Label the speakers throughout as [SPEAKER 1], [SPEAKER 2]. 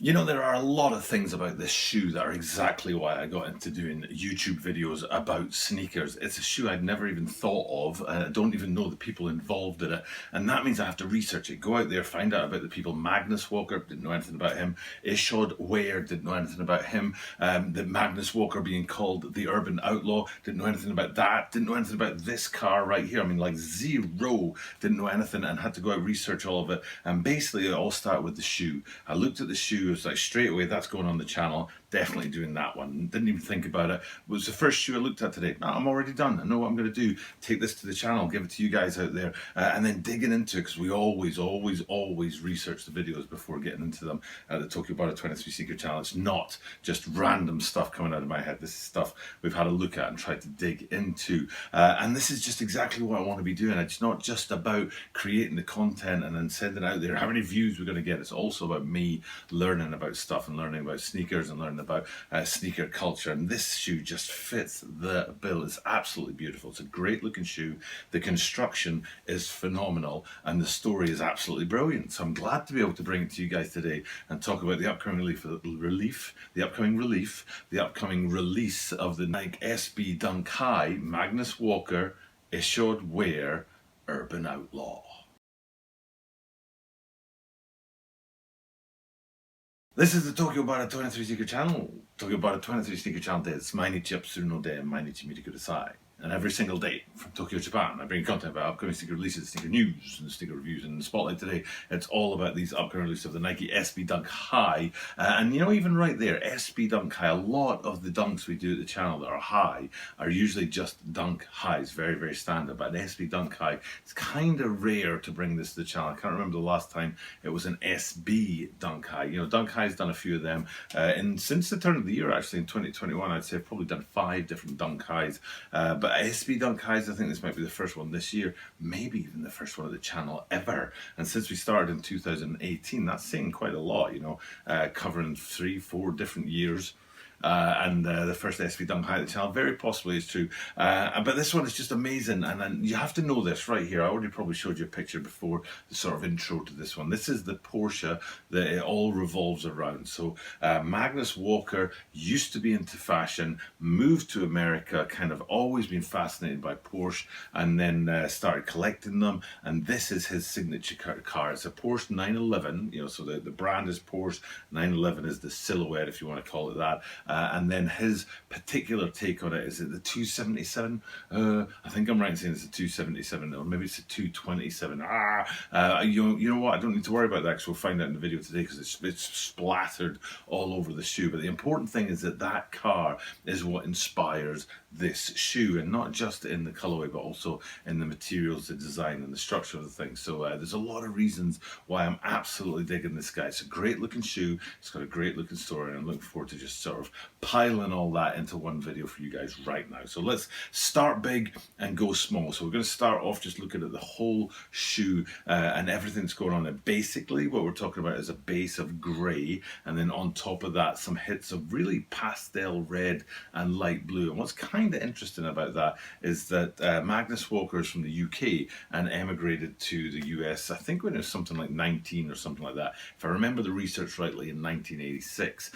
[SPEAKER 1] You know, there are a lot of things about this shoe that are exactly why I got into doing YouTube videos about sneakers. It's a shoe I'd never even thought of, and I don't even know the people involved in it. And that means I have to research it, go out there, find out about the people. Magnus Walker, didn't know anything about him. Ishod Wair, didn't know anything about him. The Magnus Walker being called the Urban Outlaw, didn't know anything about that. Didn't know anything about this car right here. I mean, like zero. Didn't know anything and had to go out and research all of it. And basically it all started with the shoe. I looked at the shoe, it was like straight away, that's going on the channel. Definitely doing that one. Didn't even think about it. It was the first shoe I looked at today. No, I'm already done. I know what I'm going to do. Take this to the channel, give it to you guys out there, and then digging into it, because we always research the videos before getting into them at the Tokyo Bar 23 Secret channel. It's not just random stuff coming out of my head. This is stuff we've had a look at and tried to dig into. And this is just exactly what I want to be doing. It's not just about creating the content and then sending it out there. How many views we're going to get. It's also about me learning about stuff and learning about sneakers and learning about sneaker culture, and this shoe just fits the bill. It's absolutely beautiful. It's a great looking shoe. The construction is phenomenal and the story is absolutely brilliant. So I'm glad to be able to bring it to you guys today and talk about the upcoming the upcoming release of the Nike SB Dunk High Magnus Walker Ishod Wair Urban Outlaw. This is the Tokyo Bar 23 Secret channel. Tokyo Bar 23 Secret channelです。毎日アップするので毎日見てください。And every single day from Tokyo, Japan, I bring content about upcoming sneaker releases, sneaker news, and sneaker reviews. And in the spotlight today, it's all about these upcoming releases of the Nike SB Dunk High. And you know, even right there, SB Dunk High, a lot of the dunks we do at the channel that are high are usually just dunk highs, very, very standard. But an SB Dunk High, it's kind of rare to bring this to the channel. I can't remember the last time it was an SB Dunk High. You know, Dunk High's done a few of them. And since the turn of the year, actually, in 2021, I'd say I've probably done 5 different dunk highs. But SB Dunk Highs, I think this might be the first one this year, maybe even the first one of the channel ever. And since we started in 2018, that's saying quite a lot, you know, covering 3-4 different years. And the first SB Dunk High at the channel, very possibly is true. But this one is just amazing, and you have to know this right here. I already probably showed you a picture before, the sort of intro to this one. This is the Porsche that it all revolves around. So Magnus Walker used to be into fashion, moved to America, kind of always been fascinated by Porsche, and then started collecting them. And this is his signature car. It's a Porsche 911, you know, so the brand is Porsche, 911 is the silhouette, if you want to call it that. And then his particular take on it is it the 277? I think I'm right in saying it's a 277, or maybe it's a 227. You know what? I don't need to worry about that because we'll find out in the video today, because it's splattered all over the shoe. But the important thing is that that car is what inspires this shoe, and not just in the colorway, but also in the materials, the design, and the structure of the thing. So there's a lot of reasons why I'm absolutely digging this guy. It's a great looking shoe. It's got a great looking story, and I'm looking forward to just sort of piling all that into one video for you guys right now. So let's start big and go small. So we're going to start off just looking at the whole shoe and everything that's going on. And basically what we're talking about is a base of grey, and then on top of that some hits of really pastel red and light blue. And what's kind of interesting about that is that Magnus Walker is from the UK and emigrated to the US, I think when it was something like 19 or something like that, if I remember the research rightly, in 1986.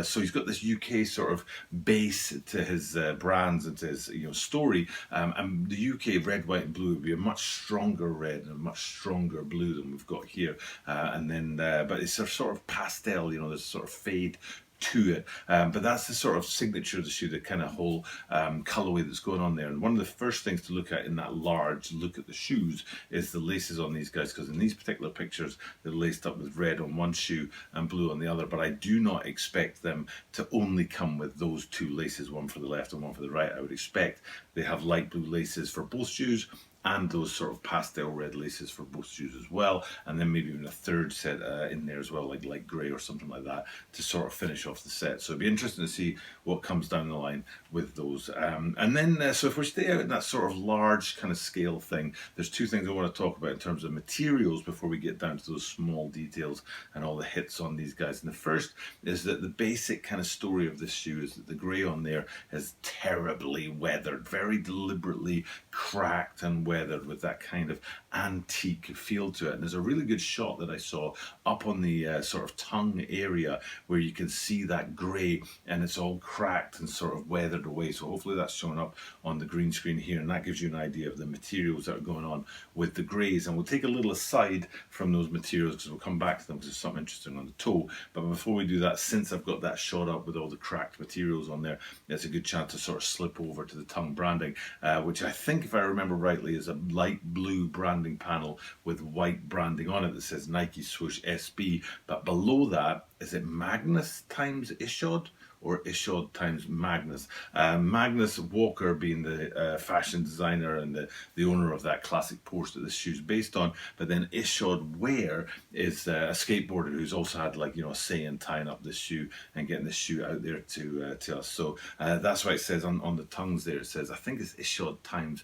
[SPEAKER 1] So he's got this UK sort of base to his brands and to his story. And the UK red, white, and blue would be a much stronger red and a much stronger blue than we've got here. But it's a sort of pastel, you know, there's a sort of fade to it, but that's the sort of signature of the shoe, the kind of whole colorway that's going on there. And one of the first things to look at in that large look at the shoes is the laces on these guys, because in these particular pictures they're laced up with red on one shoe and blue on the other. But I do not expect them to only come with those 2 laces, one for the left and one for the right. I would expect they have light blue laces for both shoes, and those sort of pastel red laces for both shoes as well, and then maybe even a third set in there as well, like light grey or something like that, to sort of finish off the set. So it'd be interesting to see what comes down the line with those. And then, so if we stay out in that sort of large kind of scale thing, there's 2 things I want to talk about in terms of materials before we get down to those small details and all the hits on these guys. And the first is that the basic kind of story of this shoe is that the grey on there is terribly weathered, very deliberately cracked and weathered with that kind of antique feel to it. And there's a really good shot that I saw up on the sort of tongue area where you can see that grey and it's all cracked and sort of weathered away. So hopefully that's showing up on the green screen here, and that gives you an idea of the materials that are going on with the greys. And we'll take a little aside from those materials because we'll come back to them because there's something interesting on the toe. But before we do that, since I've got that shot up with all the cracked materials on there, it's a good chance to sort of slip over to the tongue branding, which I think, if I remember rightly, is a light blue branding panel with white branding on it that says Nike Swoosh SB. But below that, is it Magnus times Ishod? Or Ishod times Magnus. Magnus Walker being the fashion designer and the owner of that classic Porsche that this shoe's based on. But then Ishod Wair is a skateboarder who's also had, like, you know, a say in tying up this shoe and getting this shoe out there to us. So that's why it says on the tongues there, it says, I think it's Ishod times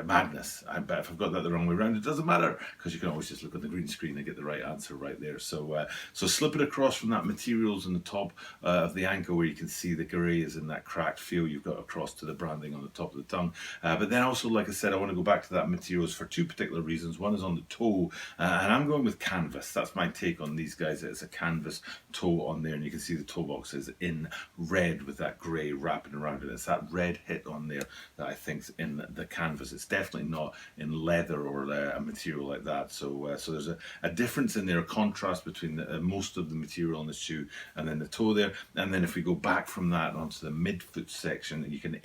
[SPEAKER 1] Magnus. I bet if I've got that the wrong way around, it doesn't matter because you can always just look at the green screen and get the right answer right there. So so slip it across from that materials on the top of the ankle where you can see the grey is in that cracked feel you've got across to the branding on the top of the tongue. But then also, like I said, I want to go back to that materials for two particular reasons. One is on the toe, and I'm going with canvas. That's my take on these guys. It's a canvas toe on there, and you can see the toe box is in red with that grey wrapping around it. It's that red hit on there that I think's in the canvas. It's definitely not in leather or a material like that. So so there's a difference in there, a contrast between most of the material on the shoe and then the toe there. And then if we go back from that onto the midfoot section, you can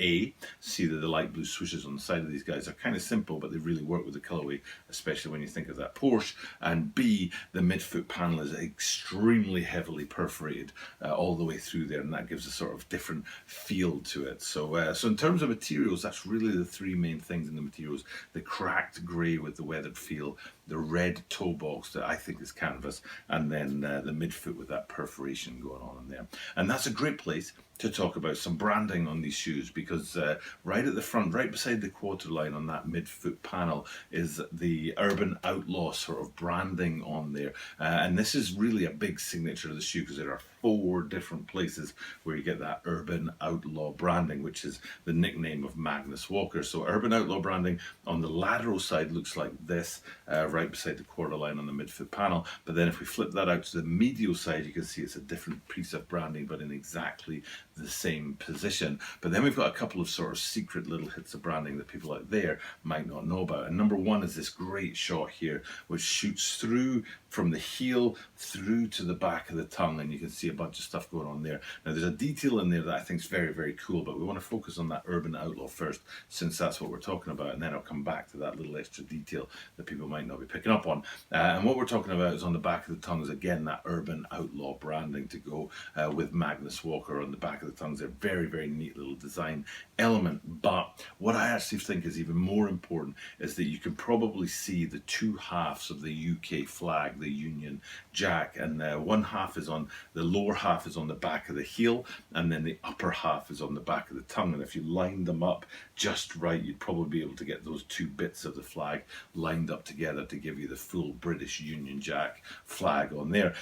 [SPEAKER 1] see that the light blue swooshes on the side of these guys are kind of simple, but they really work with the colorway, especially when you think of that Porsche. And B, the midfoot panel is extremely heavily perforated all the way through there, and that gives a sort of different feel to it. So so in terms of materials, that's really the three main things in the materials: the cracked grey with the weathered feel, the red toe box that I think is canvas, and then the midfoot with that perforation going on in there. And that's a great place to talk about some branding on these shoes, because right at the front, right beside the quarter line on that midfoot panel, is the Urban Outlaw sort of branding on there. And this is really a big signature of the shoe because there are 4 different places where you get that Urban Outlaw branding, which is the nickname of Magnus Walker. So Urban Outlaw branding on the lateral side looks like this, right beside the quarter line on the midfoot panel. But then if we flip that out to the medial side, you can see it's a different piece of branding, but in exactly the same position. But then we've got a couple of sort of secret little hits of branding that people out there might not know about. And number one is this great shot here, which shoots through from the heel through to the back of the tongue, and you can see a bunch of stuff going on there. Now there's a detail in there that I think is very, very cool, but we want to focus on that Urban Outlaw first, since that's what we're talking about, and then I'll come back to that little extra detail that people might not be picking up on. And what we're talking about is on the back of the tongue is, again, that Urban Outlaw branding to go with Magnus Walker on the back of the tongues. They're very, very neat little design element. But what I actually think is even more important is that you can probably see the 2 halves of the UK flag, the Union Jack, and one half is on the lower half is on the back of the heel, and then the upper half is on the back of the tongue. And if you line them up just right, you'd probably be able to get those 2 bits of the flag lined up together to give you the full British Union Jack flag on there.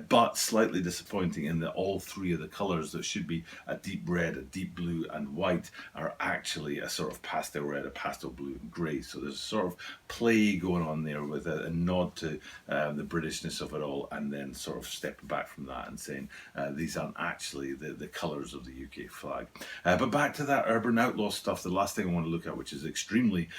[SPEAKER 1] But slightly disappointing in that all 3 of the colours that should be a deep red, a deep blue and white are actually a sort of pastel red, a pastel blue and grey. So there's a sort of play going on there with a nod to the Britishness of it all, and then sort of stepping back from that and saying these aren't actually the colours of the UK flag. But back to that Urban Outlaw stuff, the last thing I want to look at, which is extremely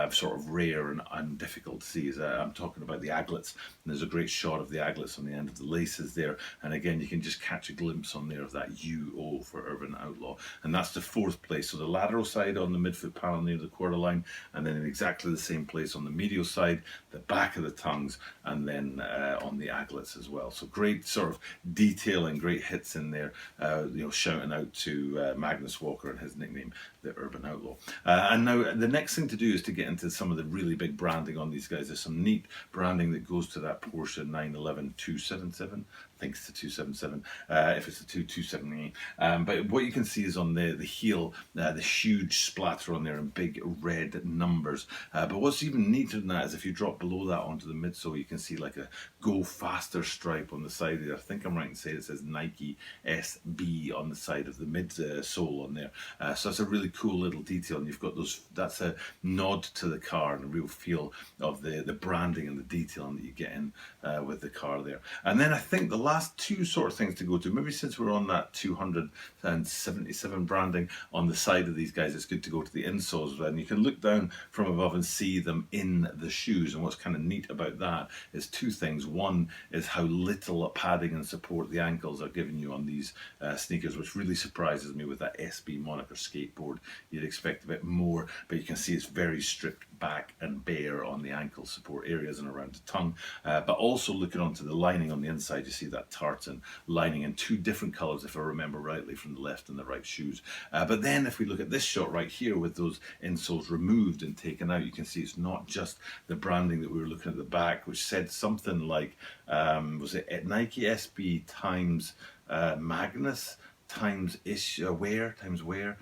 [SPEAKER 1] sort of rare and difficult to see, is I'm talking about the aglets. And there's a great shot of the aglets on the end of the laces there, and again you can just catch a glimpse on there of that UO for Urban Outlaw, and that's the 4th place. So the lateral side on the midfoot panel near the quarter line, and then in exactly the same place on the medial side, the back of the tongues, and then on the aglets as well. So great sort of detail and great hits in there, you know, shouting out to Magnus Walker and his nickname, the Urban Outlaw. And now the next thing to do is to get into some of the really big branding on these guys. There's some neat branding that goes to that Porsche 911 277 think it's the 277. If it's the 278. But what you can see is on the heel, the huge splatter on there and big red numbers. But what's even neater than that is if you drop below that onto the midsole, you can see like a go faster stripe on the side there. I think I'm right in saying it says Nike SB on the side of the midsole on there. So that's a really cool little detail, and you've got those. That's a nod to the car and a real feel of the branding and the detailing that you get in with the car there. And then I think the last two sort of things to go to, maybe since we're on that 277 branding on the side of these guys, it's good to go to the insoles, and you can look down from above and see them in the shoes. And what's kind of neat about that is two things. One is how little padding and support the ankles are giving you on these sneakers, which really surprises me with that SB moniker skateboard. You'd expect a bit more, but you can see it's very stripped back and bare on the ankle support areas and around the tongue. But also looking onto the lining on the inside, you see that tartan lining in two different colours, if I remember rightly, from the left and the right shoes. But then if we look at this shot right here with those insoles removed and taken out, you can see it's not just the branding that we were looking at the back, which said something like, was it Nike SB times Magnus times Ishod Wair,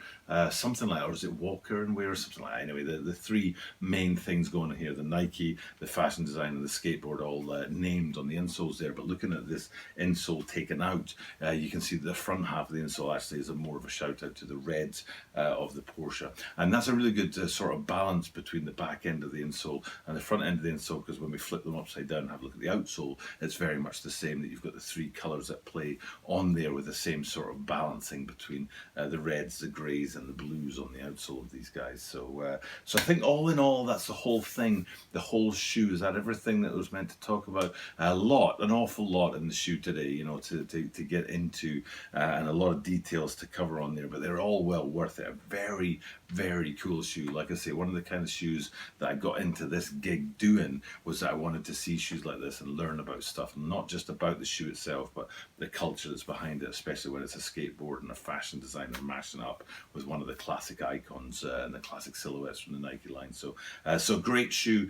[SPEAKER 1] something like that, or is it Walker and Wair or something like that? Anyway, the three main things going on here, the Nike, the fashion design and the skateboard, all named on the insoles there. But looking at this insole taken out, you can see the front half of the insole actually is more of a shout out to the reds of the Porsche, and that's a really good sort of balance between the back end of the insole and the front end of the insole, because when we flip them upside down and have a look at the outsole, it's very much the same, that you've got the three colours at play on there with the same sort of balancing between the reds, the greys and the blues on the outsole of these guys. So I think all in all, that's the whole thing, the whole shoe. Is that everything that was meant to talk about? An awful lot in the shoe today, you know, to get into, and a lot of details to cover on there, but they're all well worth it. A very, very cool shoe. Like I say, one of the kind of shoes that I got into this gig doing was that I wanted to see shoes like this and learn about stuff, not just about the shoe itself, but the culture that's behind it, especially when it's a skateboard and a fashion designer mashing up with one of the classic icons and the classic silhouettes from the Nike line. So great shoe.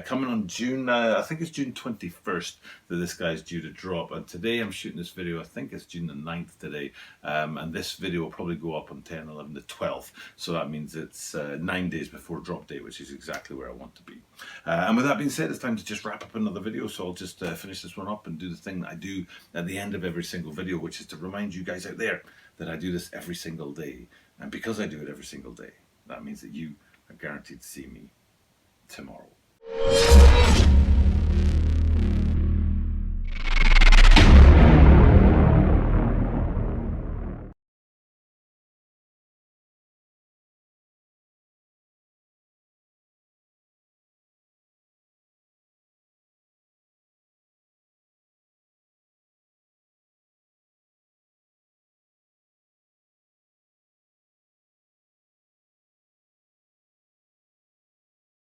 [SPEAKER 1] Coming on June, I think it's June 21st that this guy's due to drop. And today I'm shooting this video, I think it's June the 9th today. And this video will probably go up on 10, 11, the 12th. So that means it's 9 days before drop date, which is exactly where I want to be. And with that being said, it's time to just wrap up another video. So I'll just finish this one up and do the thing that I do at the end of every single video, which is to remind you guys out there that I do this every single day. And because I do it every single day, that means that you are guaranteed to see me tomorrow.